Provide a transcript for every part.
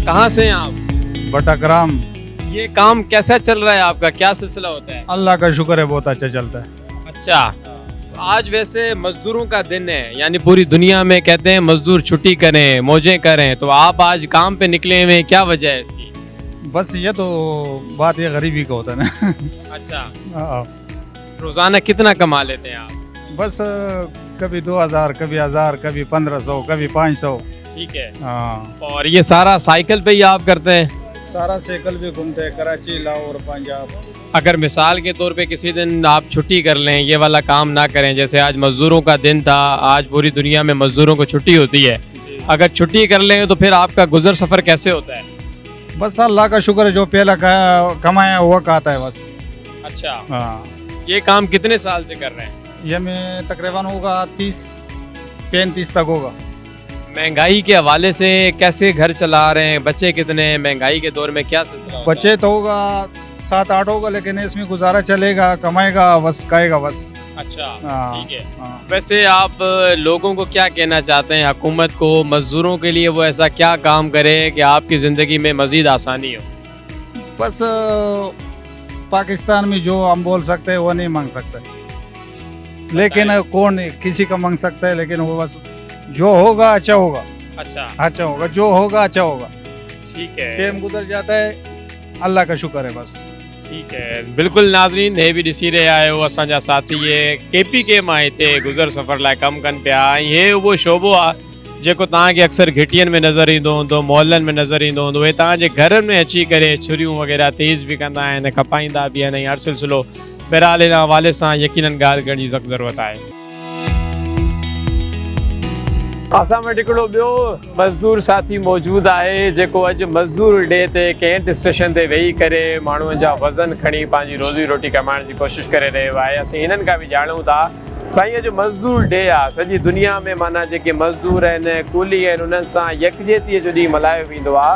कहाँ से हैं आप? बटाग्राम। ये काम कैसा चल रहा है आपका, क्या सिलसिला होता है? अल्लाह का शुक्र है, बहुत अच्छा चलता है। अच्छा, आज वैसे मजदूरों का दिन है, यानी पूरी दुनिया में कहते हैं मजदूर छुट्टी करें, मौजें करें, तो आप आज काम पे निकले हुए हैं, क्या वजह है इसकी? बस ये तो बात ये गरीबी का होता है ना। अच्छा, हाँ, रोजाना कितना कमा लेते हैं आप? बस कभी 2000, कभी 1000, कभी 1500, कभी 500। ठीक है। हाँ, और ये सारा साइकिल पे ही आप करते हैं? सारा साइकिल भी घूमते हैं, कराची, लाहौर, पंजाब। अगर मिसाल के तौर पे किसी दिन आप छुट्टी कर लें, ये वाला काम ना करें, जैसे आज मजदूरों का दिन था, आज पूरी दुनिया में मजदूरों को छुट्टी होती है, अगर छुट्टी कर लें तो फिर आपका गुजर सफर कैसे होता है? बस अल्लाह का शुक्र है, जो पहला कमाया हुआ खाता है बस। अच्छा, हाँ, ये काम कितने साल से कर रहे हैं? ये में तकरीबन होगा 30-35 तक होगा। महंगाई के हवाले से कैसे घर चला रहे हैं, बच्चे कितने हैं, महंगाई के दौर में क्या सिलसिला होता है? बच्चे तो होगा 7-8 होगा, लेकिन इसमें गुजारा चलेगा, कमाएगा बस, खाएगा बस। अच्छा, हाँ, ठीक है। हाँ। वैसे आप लोगों को क्या कहना चाहते हैं, हुकूमत को, मजदूरों के लिए वो ऐसा क्या काम करे कि आपकी ज़िंदगी में मज़ीद आसानी हो? बस पाकिस्तान में जो हम बोल सकते हैं वो नहीं मांग सकते, लेकिन कौन किसी का मांग सकता है, लेकिन वो बस जो होगा अच्छा होगा। अच्छा, अच्छा होगा, जो होगा अच्छा होगा। ठीक है, टाइम गुजर जाता है, अल्लाह का शुक्र है बस। ठीक है। बिल्कुल नाज़रीन, हे भी ॾिसी रहिया आहियो, असांजा साथी ये KPK मां हिते गुज़र सफ़र लाइ कमु कनि पिया। हे उहो शोबो आहे जेको तव्हांखे अक्सर घिटियनि में नज़र ईंदो हूंदो, मॉलनि में नज़र ईंदो हूंदो। हे तव्हांजे घरनि में अची करे छुरियूं वग़ैरह तेज़ भी कंदा आहिनि, खपाईंदा बि आहिनि, ऐं हर सिलसिलो बहरहाल हिन हवाले सां यकीनन ॻाल्हि करण जी सख़्तु ज़रूरत आहे। असां वटि हिकिड़ो ॿियो मज़दूर साथी मौजूदु आहे जेको अॼु मज़दूर डे ते कैंट स्टेशन ते वेही करे माण्हुनि जा वज़न खणी पंहिंजी रोज़ी रोटी कमाइण जी कोशिशि करे रहियो आहे। असीं हिननि खां बि ॼाणूं था। साईं, अॼु मज़दूर डे आहे, सॼी दुनिया में माना जेके मज़दूर आहिनि, कूली आहिनि, उन्हनि सां यकजहतीअ जो ॾींहुं मल्हायो वेंदो आहे।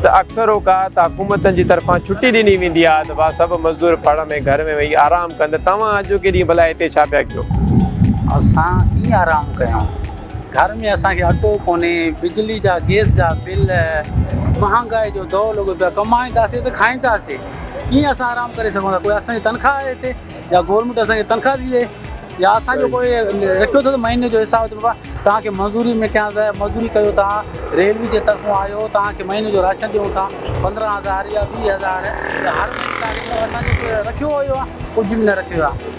त अक्सर औक़ात हुकूमतनि जी तरफ़ां छुटी ॾिनी वेंदी आहे त सभु मज़दूर पाण में घर में वेही आराम कनि। तव्हां अॼु के ॾींहुं भला हिते छा पिया कयो? असां कीअं आराम कयूं? घर में असांखे अटो कोन्हे, बिजली जा गैस जा बिल, महांगाई जो दौर लॻो पिया, कमाईंदासीं त खाईंदासीं, कीअं असां आराम करे सघूं था? कोई असांजी तनख़्वाह आहे हिते, या गवर्नमेंट असांखे तनख़्वाह थी ॾे, या असांजो कोई रखियो अथव महीने जो हिसाब त बाबा तव्हांखे मज़दूरी में कयां था, मज़दूरी कयो था, रेलवे जे तरफ़ां आयो, तव्हांखे महीने जो राशन ॾियूं था 15,000 या 20,000, हर महीने असांजो रखियो हुयो आहे, कुझु बि न रखियो आहे।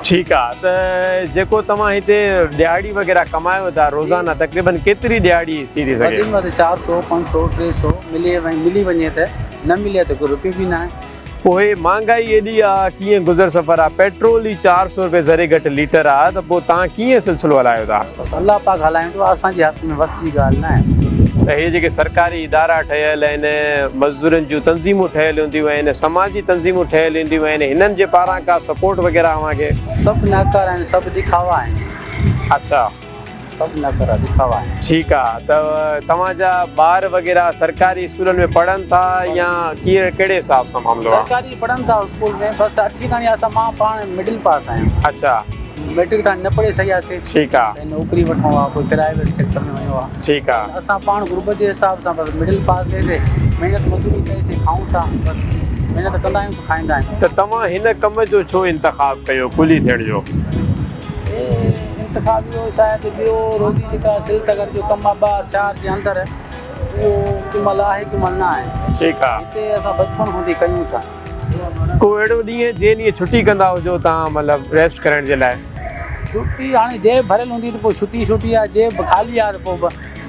ठीकु आहे। त जेको तव्हां हिते ॾियाड़ी वग़ैरह कमायो था रोज़ाना, तक़रीबन केतिरी ॾियाड़ी थी सघे? वधि में वधि 400, 500, 300 मिली वञे त, न मिले त कोई रुपयो बि न आहे। पोइ महांगाई एॾी आहे, कीअं गुज़र सफ़र आहे? पेट्रोल ई 400 रुपए ज़रे घटि लीटर आहे, त पोइ तव्हां कीअं सिलसिलो हलायो था? बसि अलाह पाक हलाईंदो आहे, असांजे हथ में वस जी ॻाल्हि न आहे। त हे जेके सरकारी इदारा ठहियल आहिनि, मज़दूरनि जूं तंज़ीमूं ठहियल हूंदियूं आहिनि, समाजी तंज़ीमूं ठहियल हूंदियूं आहिनि, हिननि जे पारां का सपोर्ट वग़ैरह अव्हांखे? सभु नाकार आहिनि, सभु दिखावा आहिनि। अच्छा, सभु नाकार दिखावा आहिनि। ठीकु आहे। त तव्हांजा ॿार वग़ैरह सरकारी स्कूलनि में पढ़नि था या कीअं, कहिड़े हिसाब सां मामिलो आहे? सरकारी पढ़नि था स्कूल में, बसि 8वीं ताईं असां मां पाण मिडिल पास आहियां। अच्छा, मैट्रिक ताईं न पढ़े सघियासीं। ठीकु आहे, नौकिरी वठूं आहे, कोई प्राइवेट सेक्टर में वञो आहे। ठीकु आहे। असां पाण ग्रुप जे हिसाब सां बसि मिडिल पास कईसीं, महिनत मज़दूरी कईसीं, खाऊं था, बसि महिनत कंदा आहियूं त खाईंदा आहियूं। त तव्हां हिन कम जो छो इंतख़ाब कयो, कुली थियण जो? इंतख़ाब इहो शायदि ॿियो रोज़ी जेका सिलतगर जो कमु आहे 2-4 जे अंदरि, उहो केमहिल आहे केमहिल न आहे। ठीकु आहे। हिते असां बचपन खां कयूं था। को अहिड़ो ॾींहुं जे ॾींहुं छुटी कंदा हुजो तव्हां, मतिलबु रेस्ट करण जे लाइ? छुटी हाणे जेब भरियल हूंदी त पोइ छुटी आहे, जेब ख़ाली आहे त पोइ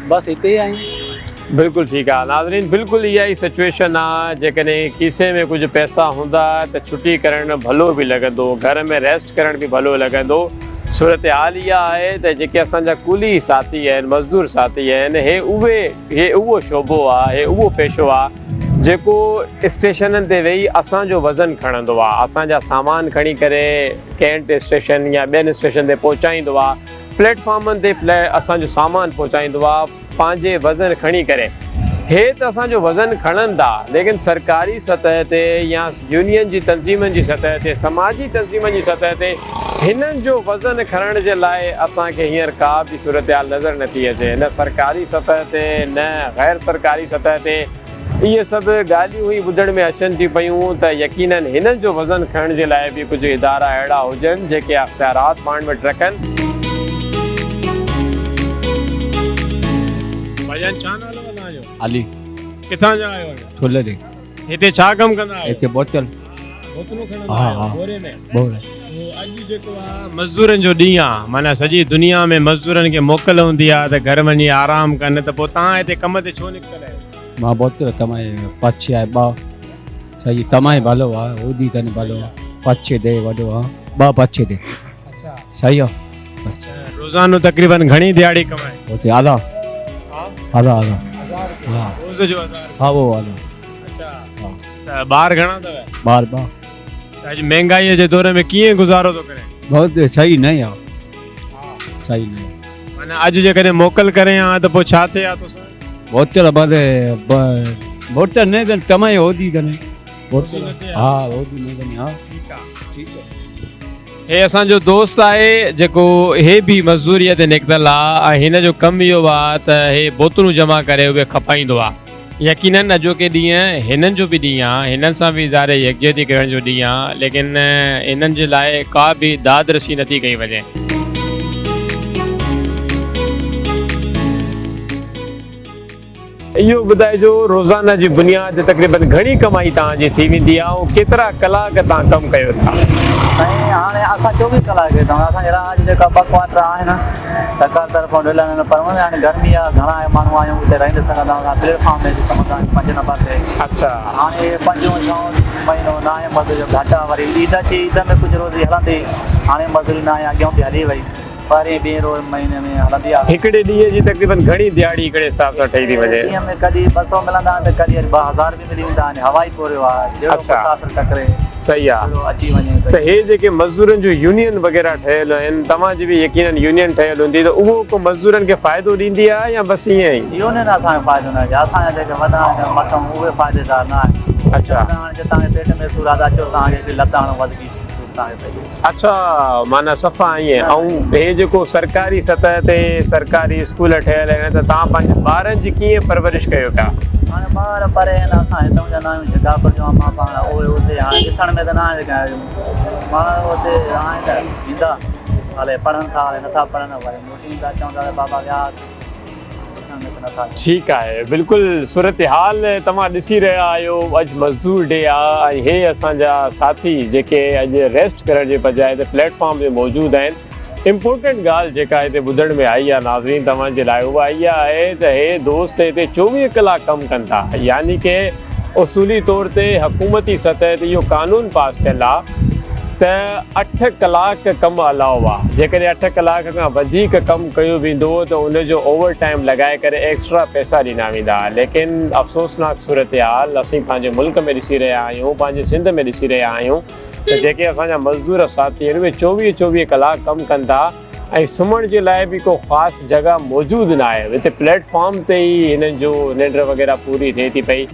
बसि हिते ई आहियूं। बिल्कुलु ठीकु आहे। नाज़रीन, बिल्कुलु इहा ई सिचुएशन आहे। जेकॾहिं खीसे में कुझु पैसा हूंदा त छुटी करणु भलो बि लॻंदो, घर में रेस्ट करणु बि भलो लॻंदो। सूरत हाल इहा आहे त जेके असांजा कुली साथी आहिनि, मज़दूर साथी आहिनि, हे उहो शोबो आहे, हे उहो पेशो आहे जेको स्टेशननि ते वेही असांजो वज़न खणंदो आहे, असांजा सामान खणी करे कैंट स्टेशन या ॿियनि स्टेशन ते पहुचाईंदो आहे, प्लेटफॉर्मनि ते असांजो सामान पहुचाईंदो आहे, पंहिंजे वज़न खणी करे। हे त असांजो वज़न खणनि था, लेकिन सरकारी सतह ते या यूनियन जी तंज़ीमनि जी सतह ते, समाजी तंज़ीमनि जी सतह ते हिननि जो वज़न खणण जे लाइ असांखे हींअर का बि सूरत हाल नज़र नथी अचे, न सरकारी सतह ते न गैर सरकारी सतह ते। इहे सभु ॻाल्हियूं ई ॿुधण में अचनि थी पियूं त यकीननि हिननि जो वज़न खणण जे लाइ बि कुझु इदारा अहिड़ा हुजनि जेके अख़्तियारात पाण वटि रखनि। भाईजान छा नालो आहे तव्हांजो? अली किथां जा आहियो? छोले ॾे हिते छा कमु कंदा आहियो? हिते बोतल बोतलूं खणंदा हा, आहियो हा। बोरे में? बोर अॼु जेको आहे मज़दूरनि जो ॾींहुं आहे, माना सॼी दुनिया में मज़दूरनि खे मोकल हूंदी आहे त घर वञी आराम कनि, त पोइ तव्हां हिते कम ते छो निकितल आहियो? मां बोतल तमाए पछे आहे ॿ सही तमाए भलो आहे ओदी तने भलो पछे दे वॾो आहे ॿ पछे दे अच्छा, सही आहे रोज़ानो तक़रीबन घणी दिहाड़ी कमाए? हुते आधा आधा आधा हा रोज़ जो 1000? हा वो आधा अच्छा, हा त ॿार घणा अथव? बार बार त अॼु महांगाईअ जे दौर में कीअं गुज़ारो थो करे? बहुत सही नहीं आहे सही नहीं माना अॼु जेकॾहिं मोकल करे आ त पोइ छा थिए हा तोसां? बोतल भले बोतल नहीं तने तमाए ओदी तने बोतल हा ओदी नहीं तने हा ठीकु आहे। ठीक है हे असांजो दोस्त आहे जेको हे बि मज़दूरीअ ते निकितल आहे ऐं हिन जो कमु इहो आहे त हे बोतलूं जमा करे उहे खपाईंदो आहे। यकीननि अॼोके ॾींहुं हिननि जो बि ॾींहुं आहे, हिननि सां बि ज़ाहिर यकजहती करण जो ॾींहुं आहे, लेकिन हिननि जे लाइ का बि दाद रसी नथी कई वञे। इहो ॿुधाइजो रोज़ाना जी बुनियाद ते तक़रीबन घणी कमाई तव्हांजी थी वेंदी आहे ऐं केतिरा कलाक तव्हां कमु कयो था? साईं हाणे असां 24 कलाक वेठा आहियूं। असांजे राज जेका 2 क्वार्टर आहिनि सरकार तरफ़ां ॾिनल आहिनि, पर हुन में हाणे गर्मी आहे, घणा माण्हू आहियूं हुते रही न सघंदा आहियूं, प्लेटफॉर्म ते ॾिसंदा आहियूं 5 नंबर ते। अच्छा, हाणे 5 महीनो न आहे मज़दूरी जो घटि आहे, वरी ईद अची ईद में कुझु रोज़ी हलंदी, हाणे मज़दूरी न आहे, अॻियां बि हली वई, पहिरें 2 रोज़ महीने में हलंदी आहे। हिकिड़े ॾींहं जी तक़रीबन घणी दिहाड़ी हिकिड़े हिसाब सां ठही थी वञे? ॾींहं में कॾहिं 200 मिलंदा आहिनि त कॾहिं 2000 बि मिली वेंदा आहिनि, हवाई पूरो आहे, जहिड़ो अच्छा। मुसाफ़िर टकरे सही आहे। जहिड़ो अची वञे त हे जेके मज़दूरनि जो यूनियन वग़ैरह ठहियल आहिनि, तव्हांजी बि यकीनन यूनियन ठहियल हूंदी, त उहो को मज़दूरनि खे फ़ाइदो ॾींदी आहे या बसि ईअं ई? यूनियन असांखे फ़ाइदो न आहे, असांजा जेके वॾा आहिनि मथां उहे फ़ाइदेदार न आहिनि। अच्छा, हाणे जे तव्हांखे पेट में सूर आहे अचो तव्हांखे लत हणो वधीक सूर तव्हांखे पए। अच्छा, माना सफ़ा ईअं। ऐं हे जेको सरकारी सतह ते सरकारी स्कूल ठहियल आहिनि, त तव्हां पंहिंजे ॿारनि जी कीअं परवरिश कयो पिया? हाणे ॿार परे आहिनि, असां हितां जा न आहियूं, शिकापुर जो मां पाण उहे हुते हाणे ॾिसण में त न आहे, माण्हू हुते हाणे त ईंदा हले पढ़नि था, हले नथा पढ़नि, वरी मोटी था चवंदा त बाबा वियासीं, ॾिसण में त नथा। ठीकु आहे, बिल्कुलु सूरत हाल तव्हां ॾिसी रहिया आहियो। अॼु मज़दूर डे आहे ऐं हे असांजा साथी जेके अॼु रेस्ट करण जे बजाए त प्लेटफॉर्म ते मौजूदु आहिनि। इम्पोर्टेंट ॻाल्हि जेका हिते ॿुधण में आई आहे नाज़रीन तव्हांजे लाइ, उहा इहा आहे त हे दोस्त हिते 24 कलाक कमु कनि था, यानी कि उसूली तौर ते हुकूमती सतह ते इहो क़ानून पास थियल आहे त 8 कलाक कमु अलाउ आहे। जेकॾहिं 8 कलाक खां वधीक कमु कयो वेंदो त उनजो ओवर टाइम लॻाए करे एक्स्ट्रा पैसा ॾिना वेंदा। लेकिन अफ़सोसनाक सूरत हाल असीं पंहिंजे मुल्क में ॾिसी रहिया आहियूं, पंहिंजे सिंध में ॾिसी रहिया आहियूं त जेके असांजा मज़दूर साथी आहिनि उहे 24 कलाक कमु कनि था ऐं सुम्हण जे लाइ बि को ख़ासि जॻह मौजूदु न आहे। हिते प्लेटफॉर्म ते ई हिननि जो निंड वग़ैरह पूरी थिए थी पई।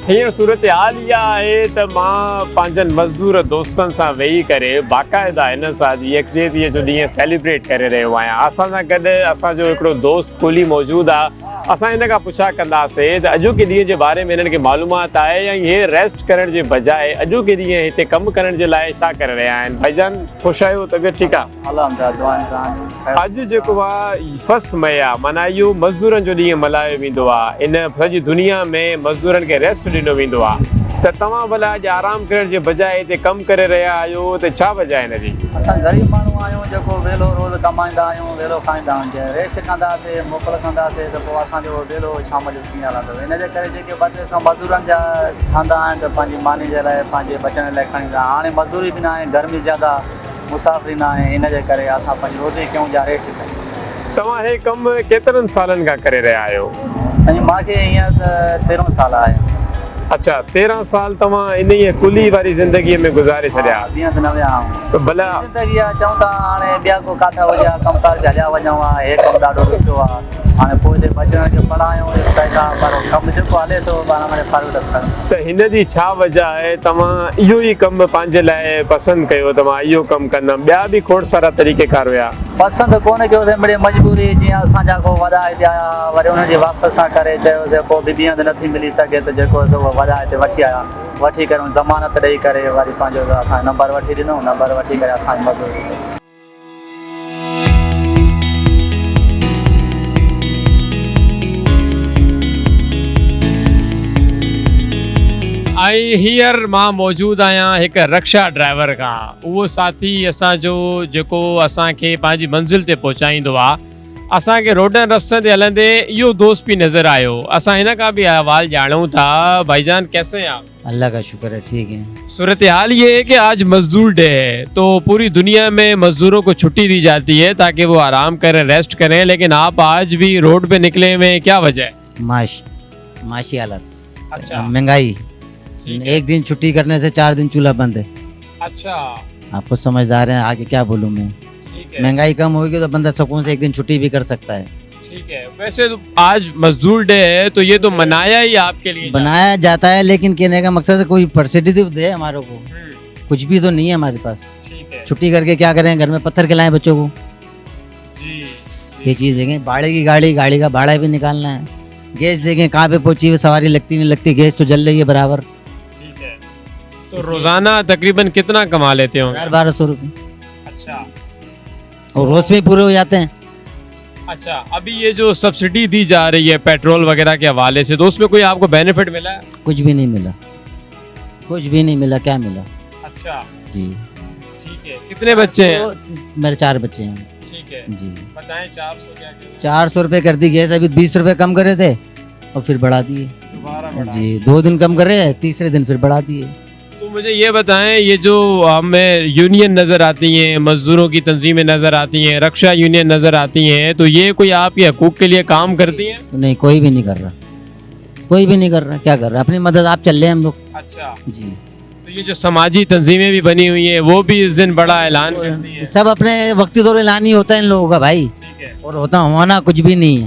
हींअर सूरत हाल इहा आहे त मां पंहिंजनि मज़दूर दोस्तनि सां वेही करे बाक़ाइदा हिन सां यकजहतीअ जो ॾींहुं सेलिब्रेट करे रहियो आहियां। असां सां गॾु असांजो हिकिड़ो दोस्त कुली मौजूदु आहे। असां हिन खां पुछा कंदासीं त अॼोके ॾींहं जे बारे में हिननि खे मालूमात आहे ऐं इहे रेस्ट करण जे बजाए अॼोके ॾींहुं हिते कमु करण जे लाइ छा करे रहिया आहिनि। भाईजान ख़ुशि आहियो, तबियत ठीकु आहे? अॼु जेको आहे 1 मई आहे, माना इहो मज़दूरनि जो ॾींहुं मल्हायो वेंदो आहे। इन सॼी दुनिया में मज़दूरनि खे रेस्ट ॾिनो वेंदो आहे, त तव्हां भला अॼु आराम करण जे बजाए हिते कमु करे रहिया आहियो, त छा वजह आहे हिनजी? असां ग़रीब माण्हू आहियूं जेको वेलो रोज़ कमाईंदा आहियूं, वेलो खाईंदा आहियूं, जे रेस्ट कंदासीं मोकल कंदासीं त पोइ असांजो वेलो शाम जो कीअं हलंदो। इन जे करे जेके ॿ टे मज़दूरनि जा खांदा आहिनि त पंहिंजी मानी जे लाइ पंहिंजे बचण लाइ खणींदा। हाणे मज़दूरी बि न आहे, गर्मी ज़्यादा, मुसाफ़िरी न आहे, इन जे करे असां पंहिंजी रोटी कयूं या रेस्ट कयूं। तव्हां हे कमु केतिरनि सालनि खां करे रहिया आहियो? साईं मूंखे हींअर त 13 साल आहे। अच्छा, 13 साल तव्हां इन ई कुली वारी ज़िंदगीअ में गुज़ारे छॾिया? ॿिया त न विया आहियूं। त भला ज़िंदगी आहे, चऊं था हाणे ॿिया को किथे हुजे कमकार हलिया वञूं, हे कमु ॾाढो ॾुखियो आहे, हाणे पोइ जे बचण जो पढ़ायूं पैसा पर कमु जेको हले थो पाण में फर्क़ु कयूं त हिन जी छा वजह आहे तव्हां इहो ई कमु पंहिंजे लाइ पसंदि कयो, तव्हां इहो कमु कंदमि, ॿिया बि खोड़ सारा तरीक़ेकार हुया? पसंदि कोन्हे कयोसीं, मिड़ई मजबूरी, जीअं असांजा को वॾा हिते आया वरी उन्हनि जी वापसि सां करे चयोसीं पोइ बि ॿीहर नथी मिली सघे त जेको सो वॾा हिते वठी आया, वठी करे ज़मानत ॾेई करे वरी पंहिंजो असां नंबर वठी ॾिनो, नंबर वठी करे असांजी मज़दूरी कई। ऐं हींअर मां मौजूदु आहियां हिकु रक्षा ड्राइवर खां। उहो साथी असांजो जेको असांखे पंहिंजी मंज़िल ते पहुचाईंदो आहे। असांखे रोडनि रस्तनि ते हलंदे इहो दोस्त बि नज़र आयो। असां हिन खां बि अहवाल ॼाणूं था। भाईजान कैसे हैं आप? अल्लाह का शुक्र है, ठीक है। सूरत हाल ये है कि आज मजदूर डे है, तो पूरी दुनिया में मजदूरों को छुट्टी दी जाती है ताकि वो आराम करें, रेस्ट करें, लेकिन आप आज भी रोड पे निकले हुए हैं, क्या वजह है? माशी हालत, अच्छा, महंगाई। एक दिन छुट्टी करने से 4 दिन चूल्हा बंद है। अच्छा, आपको समझदार हैं, आगे क्या बोलूं मैं। ठीक है, महंगाई कम होगी तो बंदा सुकून से एक दिन छुट्टी भी कर सकता है। ठीक है। वैसे तो आज मजदूर डे है तो ये तो मनाया ही आपके लिए बनाया जाता है, लेकिन कहने का मकसद है कोई फैसिलिटी तो दे हमारे को। कुछ भी तो नहीं है हमारे पास। ठीक है छुट्टी करके क्या करें, घर में पत्थर खिलाएं बच्चों को। जी, ये चीज़ देखें, भाड़े की गाड़ी का भाड़ा भी निकालना है। गैस देखें कहाँ पे पहुंची हुई, सवारी लगती नहीं लगती, गैस तो जल रही है बराबर। ठीक है। तो रोजाना तकरीबन कितना कमा लेते होंगे? 1200 रुपये, अच्छा, और रोज में पूरे हो जाते हैं। अच्छा। अभी ये जो सब्सिडी दी जा रही है पेट्रोल वगैरह के हवाले से, तो उसमें कोई आपको बेनिफिट मिला है? कुछ भी नहीं मिला, कुछ भी नहीं मिला। क्या मिला? अच्छा, जी। ठीक है। कितने बच्चे हैं? तो मेरे 4 बच्चे हैं। ठीक है, जी। बताएं 400 क्या करें? 400 रुपये कर दी गैस, अभी 20 रुपये कम करे थे और फिर बढ़ा दिए। दोबारा बढ़ा। जी, 2 दिन कम कर रहे हैं, तीसरे दिन फिर बढ़ा दिए। तो मुझे ये बताएं, ये जो हमें यूनियन नज़र आती हैं, मजदूरों की तंजीमें नज़र आती हैं, रक्षा यूनियन नज़र आती हैं, तो ये कोई आपके हकूक़ के लिए काम करती हैं? नहीं, कोई भी नहीं कर रहा, कोई भी नहीं कर रहा। क्या कर रहा, अपनी मदद आप चल रहे हैं हम लोग। अच्छा। जी। तो ये जो समाजी तंजीमें भी बनी हुई हैं वो भी इस दिन बड़ा ऐलान करती हैं? सब अपने वक्ती दौर ऐलान ही होता है इन लोगों का भाई, ठीक है। और होता होना कुछ भी नहीं है।